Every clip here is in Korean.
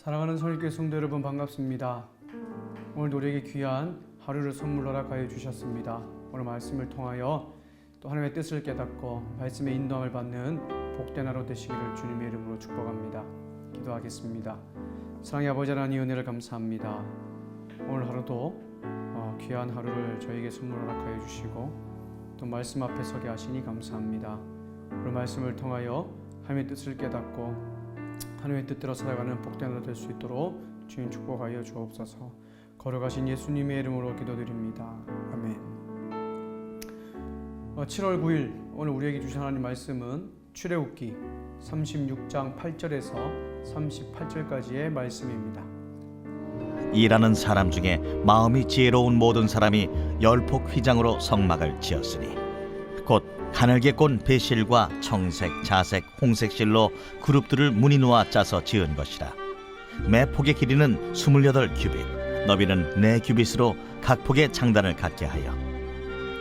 사랑하는 설교회 성도 여러분, 반갑습니다. 오늘도 우리에게 귀한 하루를 선물로 허락하여 주셨습니다. 오늘 말씀을 통하여 또 하나님의 뜻을 깨닫고 말씀의 인도함을 받는 복된 하루 되시기를 주님의 이름으로 축복합니다. 기도하겠습니다. 사랑의 아버지 하나님, 은혜를 감사합니다. 오늘 하루도 귀한 하루를 저에게 선물 허락하여 주시고 또 말씀 앞에 서게 하시니 감사합니다. 오늘 말씀을 통하여 하나님의 뜻을 깨닫고 하나님의 뜻대로 살아가는 복된 하루 될 수 있도록 주님 축복하여 주옵소서. 걸어가신 예수님의 이름으로 기도드립니다. 아멘. 7월 9일 오늘 우리에게 주신 하나님 말씀은 출애굽기 36장 8절에서 38절까지의 말씀입니다. 일하는 사람 중에 마음이 지혜로운 모든 사람이 열폭 휘장으로 성막을 지었으니 곧 가늘게 꼰 배실과 청색, 자색, 홍색 실로 그룹들을 무늬 놓아 짜서 지은 것이라. 매 폭의 길이는 28규빗, 너비는 4규빗으로 각 폭의 장단을 갖게 하여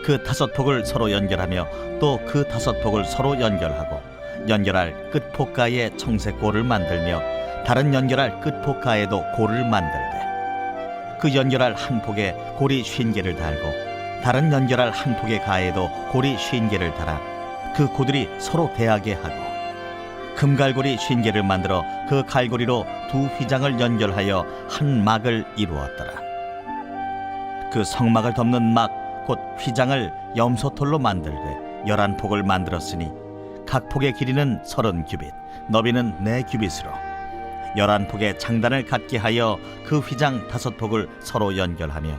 그 5폭을 서로 연결하며 또 그 5폭을 서로 연결하고 연결할 끝폭가에 청색 골을 만들며 다른 연결할 끝폭가에도 골을 만들되 그 연결할 한 폭에 골이 50개를 달고 다른 연결할 한 폭의 가에도 골이 50개를 달아 그 고들이 서로 대하게 하고 금갈고리 50개를 만들어 그 갈고리로 두 휘장을 연결하여 한 막을 이루었더라. 그 성막을 덮는 막 곧 휘장을 염소털로 만들되 11폭을 만들었으니 각 폭의 길이는 30규빗, 너비는 4규빗으로 11폭의 장단을 갖게 하여 그 휘장 5폭을 서로 연결하며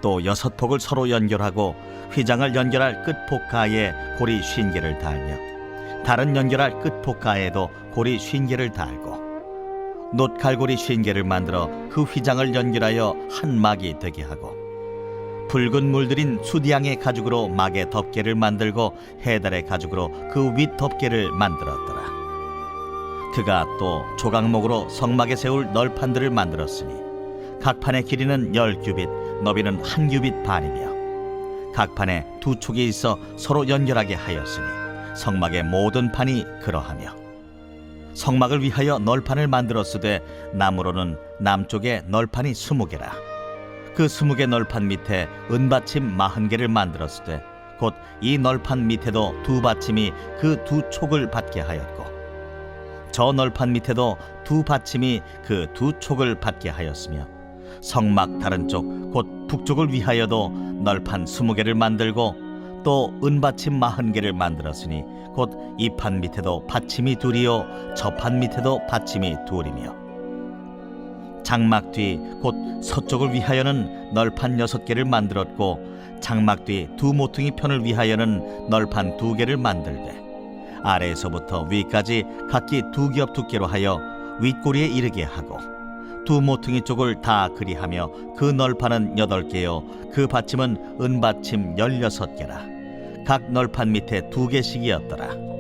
또 6폭을 서로 연결하고 휘장을 연결할 끝폭가에 고리 50개를 달며 다른 연결할 끝폭가에도 고리 50개를 달고 놋갈고리 50개를 만들어 그 휘장을 연결하여 한 막이 되게 하고 붉은 물들인 수디양의 가죽으로 막의 덮개를 만들고 해달의 가죽으로 그 윗 덮개를 만들었더라. 그가 또 조각목으로 성막에 세울 널판들을 만들었으니 각 판의 길이는 10규빗, 너비는 1규빗 반이며 각 판에 2촉이 있어 서로 연결하게 하였으니 성막의 모든 판이 그러하며 성막을 위하여 널판을 만들었으되 나무로는 남쪽에 널판이 20개라. 그 20개 널판 밑에 은받침 40개를 만들었으되 곧 이 널판 밑에도 2받침이 그 2촉을 받게 하였고 저 널판 밑에도 2받침이 그 2촉을 받게 하였으며 성막 다른 쪽 곧 북쪽을 위하여도 널판 20개를 만들고 또 은받침 40개를 만들었으니 곧 이 판 밑에도 받침이 2이요 저 판 밑에도 받침이 2이며 장막 뒤 곧 서쪽을 위하여는 널판 6개를 만들었고 장막 뒤 2 모퉁이 편을 위하여는 널판 2개를 만들되 아래에서부터 위까지 각기 2겹 두께로 하여 윗꼬리에 이르게 하고 2 모퉁이 쪽을 다 그리하며 그 널판은 8개요 그 받침은 은받침 16개라. 각 널판 밑에 2개씩이었더라.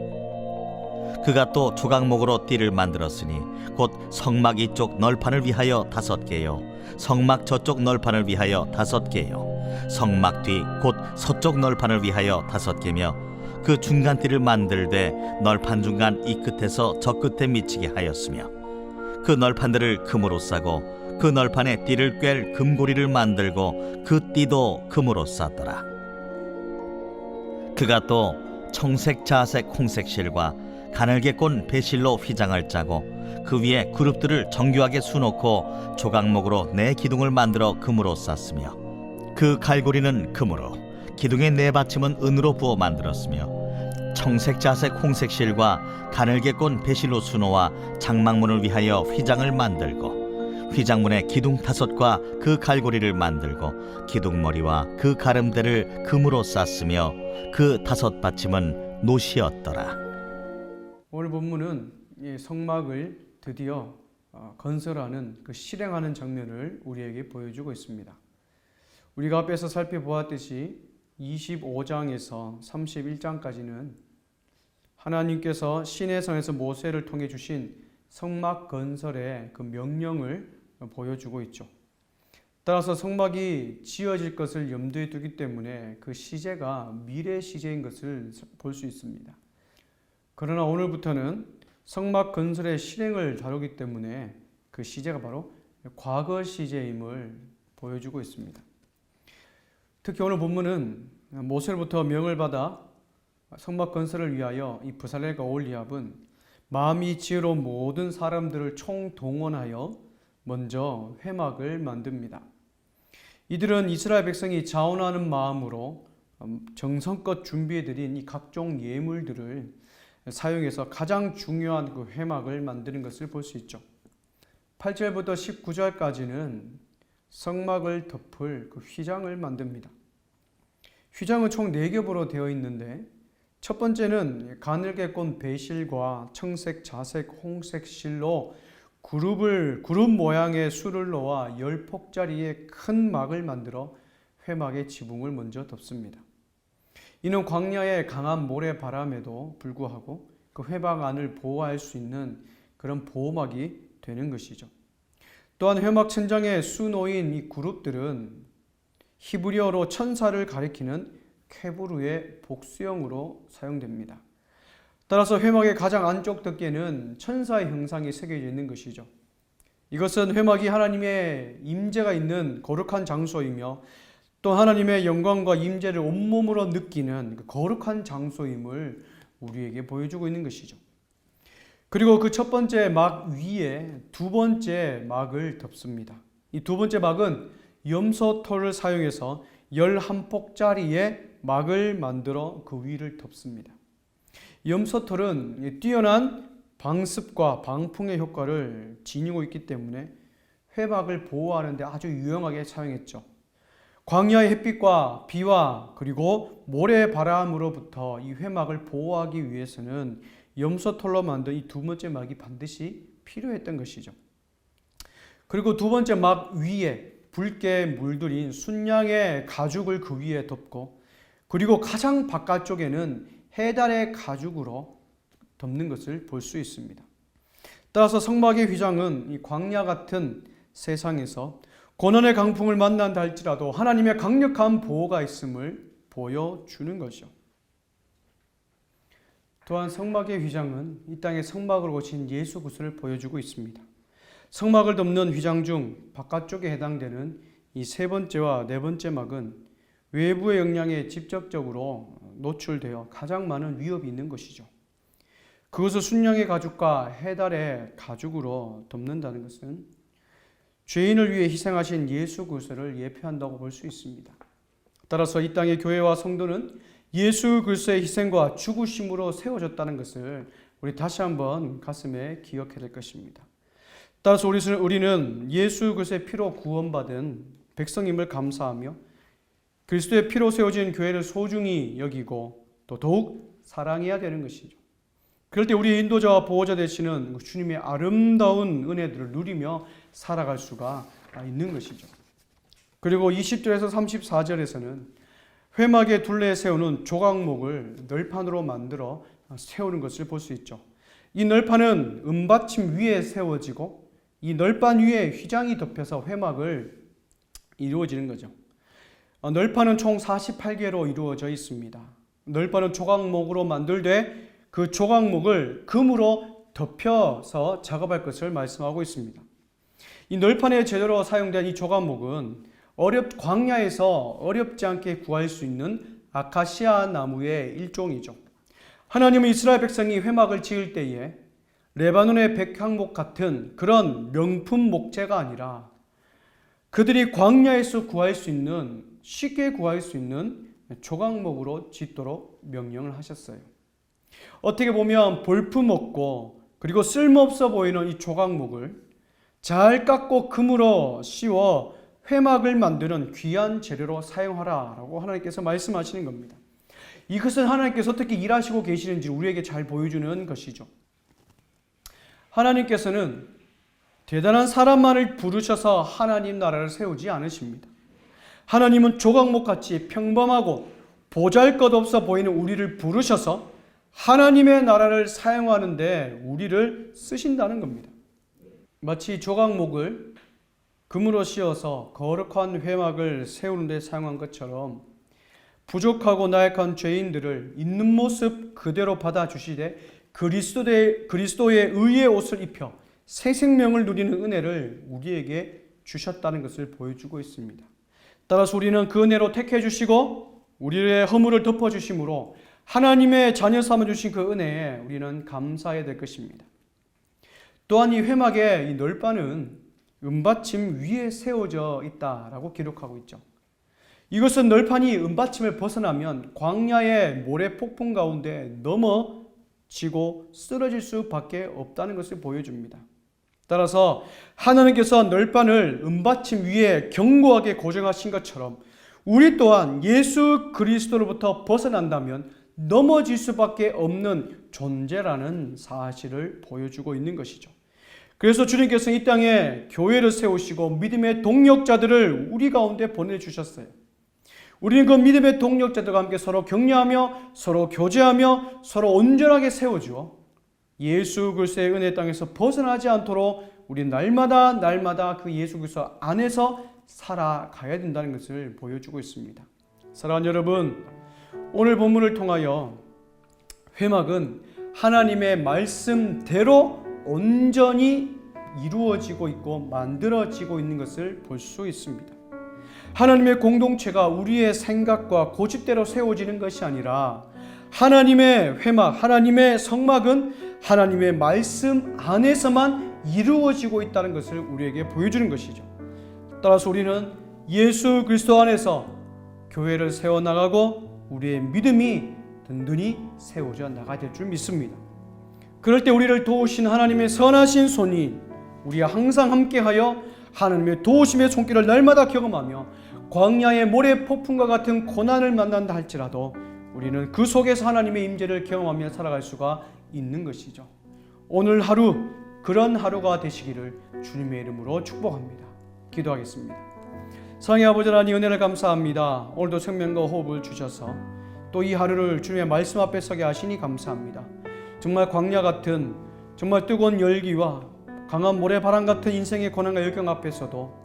그가 또 조각목으로 띠를 만들었으니 곧 성막 이쪽 널판을 위하여 5개요 성막 저쪽 널판을 위하여 5개요 성막 뒤 곧 서쪽 널판을 위하여 5개며 그 중간 띠를 만들되 널판 중간 이 끝에서 저 끝에 미치게 하였으며 그 널판들을 금으로 싸고 그 널판에 띠를 꿰 금고리를 만들고 그 띠도 금으로 쌌더라. 그가 또 청색, 자색, 홍색 실과 가늘게 꼰 배실로 휘장을 짜고 그 위에 그룹들을 정교하게 수놓고 조각목으로 4기둥을 만들어 금으로 쌌으며 그 갈고리는 금으로 기둥의 4받침은 은으로 부어 만들었으며 청색, 자색, 홍색 실과 가늘게 꼰 배실로 수놓아 장막문을 위하여 휘장을 만들고 휘장문의 기둥 5과 그 갈고리를 만들고 기둥머리와 그 가름대를 금으로 쌌으며 그 5받침은 놋이었더라. 오늘 본문은 이 성막을 드디어 건설하는 그 실행하는 장면을 우리에게 보여주고 있습니다. 우리가 앞에서 살펴보았듯이 25장에서 31장까지는 하나님께서 시내성에서 모세를 통해 주신 성막 건설의 그 명령을 보여주고 있죠. 따라서 성막이 지어질 것을 염두에 두기 때문에 그 시제가 미래 시제인 것을 볼 수 있습니다. 그러나 오늘부터는 성막 건설의 실행을 다루기 때문에 그 시제가 바로 과거 시제임을 보여주고 있습니다. 특히 오늘 본문은 모세로부터 명을 받아 성막 건설을 위하여 이 부살렐과 올리압은 마음이 지혜로운 모든 사람들을 총동원하여 먼저 회막을 만듭니다. 이들은 이스라엘 백성이 자원하는 마음으로 정성껏 준비해드린 이 각종 예물들을 사용해서 가장 중요한 그 회막을 만드는 것을 볼 수 있죠. 8절부터 19절까지는 성막을 덮을 그 휘장을 만듭니다. 휘장은 총 4겹으로 되어 있는데 첫 번째는 가늘게 꼰 배실과 청색, 자색, 홍색 실로 그룹 모양의 수를 놓아 10폭짜리의 큰 막을 만들어 회막의 지붕을 먼저 덮습니다. 이는 광야의 강한 모래바람에도 불구하고 그 회막 안을 보호할 수 있는 그런 보호막이 되는 것이죠. 또한 회막 천장에 수놓인 이 그룹들은 히브리어로 천사를 가리키는 케브루의 복수형으로 사용됩니다. 따라서 회막의 가장 안쪽 덮개는 천사의 형상이 새겨져 있는 것이죠. 이것은 회막이 하나님의 임재가 있는 거룩한 장소이며 또 하나님의 영광과 임재를 온몸으로 느끼는 그 거룩한 장소임을 우리에게 보여주고 있는 것이죠. 그리고 그 첫 번째 막 위에 두 번째 막을 덮습니다. 이 두 번째 막은 염소털을 사용해서 11폭짜리의 막을 만들어 그 위를 덮습니다. 염소털은 뛰어난 방습과 방풍의 효과를 지니고 있기 때문에 회막을 보호하는 데 아주 유용하게 사용했죠. 광야의 햇빛과 비와 그리고 모래바람으로부터 이 회막을 보호하기 위해서는 염소털로 만든 이 두 번째 막이 반드시 필요했던 것이죠. 그리고 두 번째 막 위에 붉게 물들인 순양의 가죽을 그 위에 덮고 그리고 가장 바깥쪽에는 해달의 가죽으로 덮는 것을 볼 수 있습니다. 따라서 성막의 휘장은 이 광야 같은 세상에서 고난의 강풍을 만난다 할지라도 하나님의 강력한 보호가 있음을 보여주는 것이죠. 또한 성막의 휘장은 이 땅의 성막으로 오신 예수 그리스도를 보여주고 있습니다. 성막을 덮는 휘장 중 바깥쪽에 해당되는 이 세 번째와 네 번째 막은 외부의 영향에 직접적으로 노출되어 가장 많은 위협이 있는 것이죠. 그것을 순양의 가죽과 해달의 가죽으로 덮는다는 것은 죄인을 위해 희생하신 예수 그리스도를 예표한다고 볼 수 있습니다. 따라서 이 땅의 교회와 성도는 예수 그리스도의 희생과 죽으심으로 세워졌다는 것을 우리 다시 한번 가슴에 기억해야 될 것입니다. 따라서 우리는 예수 그리스도의 피로 구원받은 백성임을 감사하며 그리스도의 피로 세워진 교회를 소중히 여기고 또 더욱 사랑해야 되는 것이죠. 그럴 때 우리의 인도자와 보호자 되시는 주님의 아름다운 은혜들을 누리며 살아갈 수가 있는 것이죠. 그리고 20절에서 34절에서는 회막의 둘레에 세우는 조각목을 널판으로 만들어 세우는 것을 볼 수 있죠. 이 널판은 은받침 위에 세워지고 이 널판 위에 휘장이 덮여서 회막을 이루어지는 거죠. 널판은 총 48개로 이루어져 있습니다. 널판은 조각목으로 만들되 그 조각목을 금으로 덮여서 작업할 것을 말씀하고 있습니다. 이 널판의 제대로 사용된 이 조각목은 광야에서 어렵지 않게 구할 수 있는 아카시아 나무의 일종이죠. 하나님은 이스라엘 백성이 회막을 지을 때에 레바논의 백향목 같은 그런 명품 목재가 아니라 그들이 광야에서 쉽게 구할 수 있는 조각목으로 짓도록 명령을 하셨어요. 어떻게 보면 볼품없고 그리고 쓸모없어 보이는 이 조각목을 잘 깎고 금으로 씌워 회막을 만드는 귀한 재료로 사용하라라고 하나님께서 말씀하시는 겁니다. 이것은 하나님께서 어떻게 일하시고 계시는지 우리에게 잘 보여주는 것이죠. 하나님께서는 대단한 사람만을 부르셔서 하나님 나라를 세우지 않으십니다. 하나님은 조각목같이 평범하고 보잘것없어 보이는 우리를 부르셔서 하나님의 나라를 사용하는데 우리를 쓰신다는 겁니다. 마치 조각목을 금으로 씌워서 거룩한 회막을 세우는 데 사용한 것처럼 부족하고 나약한 죄인들을 있는 모습 그대로 받아주시되 그리스도의 의의 옷을 입혀 새 생명을 누리는 은혜를 우리에게 주셨다는 것을 보여주고 있습니다. 따라서 우리는 그 은혜로 택해 주시고 우리의 허물을 덮어 주심으로 하나님의 자녀 삼아 주신 그 은혜에 우리는 감사해야 될 것입니다. 또한 이 회막의 이 널판은 은받침 위에 세워져 있다라고 기록하고 있죠. 이것은 널판이 은받침을 벗어나면 광야의 모래 폭풍 가운데 넘어지고 쓰러질 수밖에 없다는 것을 보여줍니다. 따라서 하나님께서 널판을 은받침 위에 견고하게 고정하신 것처럼 우리 또한 예수 그리스도로부터 벗어난다면 넘어질 수밖에 없는 존재라는 사실을 보여주고 있는 것이죠. 그래서 주님께서 이 땅에 교회를 세우시고 믿음의 동력자들을 우리 가운데 보내주셨어요. 우리는 그 믿음의 동력자들과 함께 서로 격려하며 서로 교제하며 서로 온전하게 세워주어 예수 그리스도의 은혜 땅에서 벗어나지 않도록 우리 날마다 그 예수 그리스도 안에서 살아가야 된다는 것을 보여주고 있습니다. 사랑하는 여러분, 오늘 본문을 통하여 회막은 하나님의 말씀대로 온전히 이루어지고 있고 만들어지고 있는 것을 볼 수 있습니다. 하나님의 공동체가 우리의 생각과 고집대로 세워지는 것이 아니라 하나님의 회막, 하나님의 성막은 하나님의 말씀 안에서만 이루어지고 있다는 것을 우리에게 보여주는 것이죠. 따라서 우리는 예수 그리스도 안에서 교회를 세워나가고 우리의 믿음이 든든히 세워져 나가야 될 줄 믿습니다. 그럴 때 우리를 도우신 하나님의 선하신 손이 우리와 항상 함께하여 하나님의 도우심의 손길을 날마다 경험하며 광야의 모래 폭풍과 같은 고난을 만난다 할지라도 우리는 그 속에서 하나님의 임재를 경험하며 살아갈 수가 있는 것이죠. 오늘 하루 그런 하루가 되시기를 주님의 이름으로 축복합니다. 기도하겠습니다. 사랑의 아버지 하나님, 은혜를 감사합니다. 오늘도 생명과 호흡을 주셔서 또 이 하루를 주님의 말씀 앞에 서게 하시니 감사합니다. 정말 광야 같은 정말 뜨거운 열기와 강한 모래바람 같은 인생의 고난과 역경 앞에서도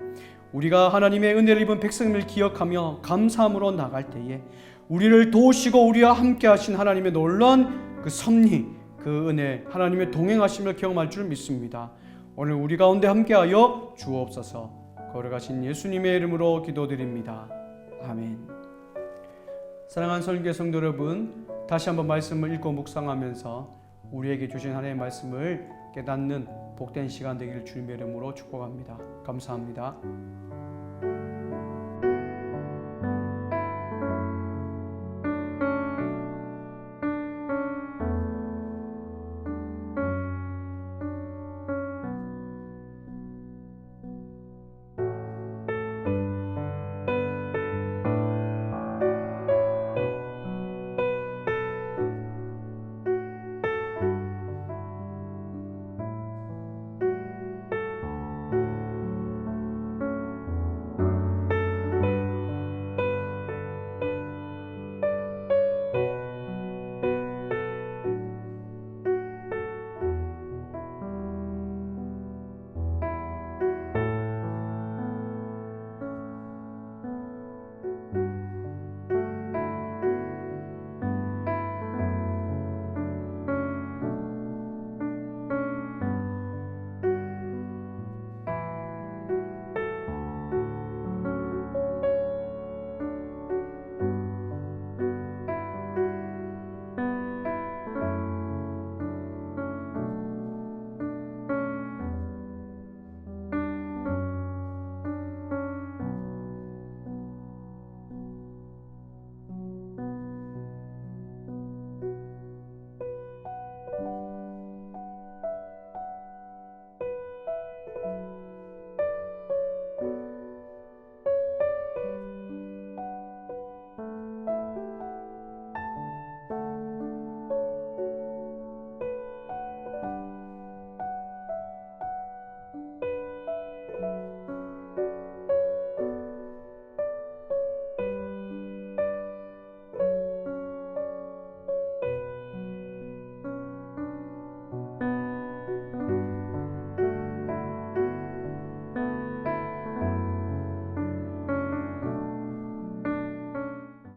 우리가 하나님의 은혜를 입은 백성을 기억하며 감사함으로 나갈 때에 우리를 도우시고 우리와 함께 하신 하나님의 놀라운 그 섭리, 그 은혜, 하나님의 동행하심을 경험할 줄 믿습니다. 오늘 우리 가운데 함께하여 주옵소서. 걸어가신 예수님의 이름으로 기도드립니다. 아멘. 사랑하는 설교 성도 여러분, 다시 한번 말씀을 읽고 묵상하면서 우리에게 주신 하나님의 말씀을 깨닫는 복된 시간 되기를 주님의 이름으로 축복합니다. 감사합니다.